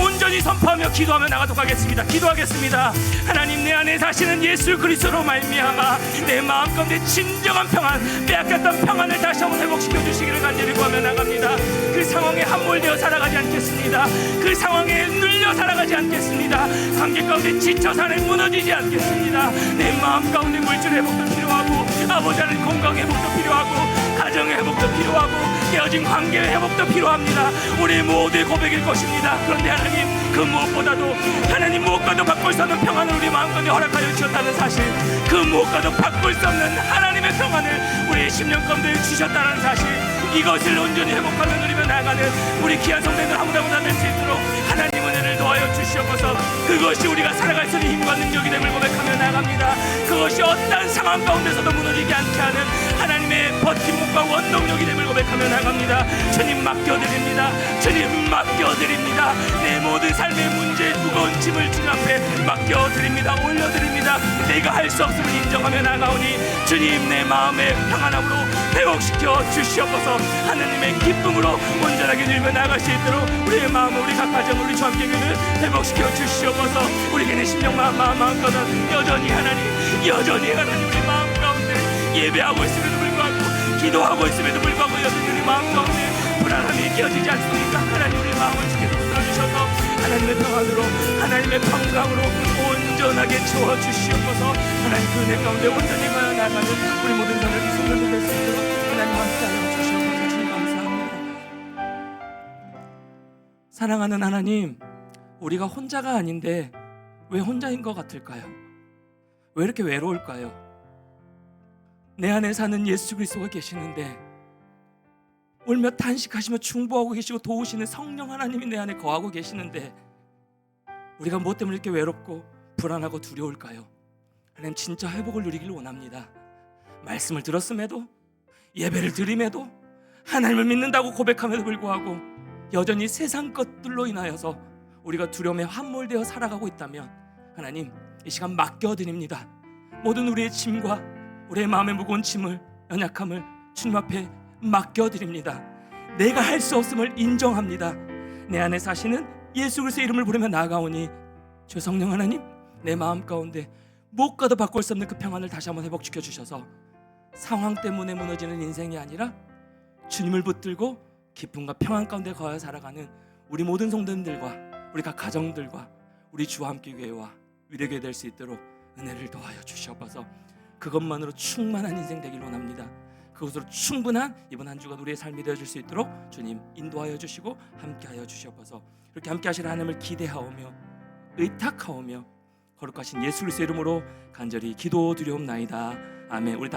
온전히 선포하며 기도하며 나가도록 하겠습니다. 기도하겠습니다. 하나님, 내 안에 사시는 예수 그리스도로 말미암아 내 마음 가운데 진정한 평안, 빼앗겼던 평안을 다시 한번 회복시켜 주시기를 간절히 구하며 나갑니다. 그 상황에 함몰되어 살아가지 않겠습니다. 그 상황에 눌려 살아가지 않겠습니다. 관계 가운데 지쳐 산에 무너지지 않겠습니다. 내 마음 가운데 물질 회복도 필요하고, 아버지 하나님 건강 회복도 필요하고, 가정의 회복도 필요하고, 깨어진 관계의 회복도 필요합니다. 우리 모두의 고백일 것입니다. 그런데 하나님, 그 무엇보다도 하나님 무엇과도 바꿀 수 없는 평안을 우리 마음가운데 허락하여 주셨다는 사실, 그 무엇과도 바꿀 수 없는 하나님의 평안을 우리 심령 가운데 주셨다는 사실, 이것을 온전히 회복하며 누리며 나아가는 우리 귀한 성도들 아무나 될 수 있도록 하나님 은혜를 더하여 주시옵소서. 그것이 우리가 살아갈 수 있는 힘과 능력이 됨을 고백하며 나갑니다. 그것이 어떠한 상황 가운데서도 무너지지 않게 하는 하나님의 버팀목과 원동력이 됨을 고백하며 나갑니다. 주님 맡겨드립니다. 주님 맡겨드립니다. 내 모든 삶의 문제 무거운 짐을 주님 앞에 맡겨드립니다. 올려드립니다. 내가 할 수 없음을 인정하며 나가오니 주님 내 마음의 평안함으로 회복시켜 주시옵소서. 하나님의 기쁨으로 온전하게 누리며 나갈 수 있도록 우리의 마음을 우리 각 가정 우리 주 함께 교회를 회복시켜 주시옵소서. 우리에게 내 심령 마음껏은 여전히 하나님 우리 마음 가운데 예배하고 있음에도 불구하고 기도하고 있음에도 불구하고 여전히 우리 마음 가운데 불안함이 끼어지지 않습니까? 하나님 우리 마음을 주께서 들어주셔서 하나님의 평안으로 하나님의 평강으로 온전하게 채워주시옵소서. 하나님 그 은혜 가운데 온전히 가야 나가는 우리 모든 자들이 성령이 될 수 있도록 하나님 함께하여 주시옵소서. 주님 감사합니다. 사랑하는 하나님, 우리가 혼자가 아닌데 왜 혼자인 것 같을까요? 왜 이렇게 외로울까요? 내 안에 사는 예수 그리스도가 계시는데 울며 탄식하시며 중보하고 계시고 도우시는 성령 하나님이 내 안에 거하고 계시는데 우리가 무엇 때문에 이렇게 외롭고 불안하고 두려울까요? 하나님 진짜 회복을 누리기를 원합니다. 말씀을 들었음에도 예배를 드림에도 하나님을 믿는다고 고백함에도 불구하고 여전히 세상 것들로 인하여서 우리가 두려움에 함몰되어 살아가고 있다면 하나님 이 시간 맡겨드립니다. 모든 우리의 짐과 우리의 마음의 무거운 짐을 연약함을 주님 앞에 맡겨드립니다. 내가 할 수 없음을 인정합니다. 내 안에 사시는 예수 그리스도의 이름을 부르며 나아가오니 주 성령 하나님 내 마음 가운데 무엇과도 바꿀 수 없는 그 평안을 다시 한번 회복시켜 주셔서 상황 때문에 무너지는 인생이 아니라 주님을 붙들고 기쁨과 평안 가운데 거하여 살아가는 우리 모든 성도님들과 우리 각 가정들과 우리 주와 함께 교회와 위대교회 될 수 있도록 은혜를 더하여 주시옵소서. 그것만으로 충만한 인생 되길 원합니다. 그것으로 충분한 이번 한 주간 우리의 삶이 되어줄 수 있도록 주님 인도하여 주시고 함께하여 주시옵소서. 이렇게 함께하시는 하나님을 기대하오며 의탁하오며 거룩하신 예수 그리스도의 이름으로 간절히 기도드리옵나이다. 아멘. 우리 다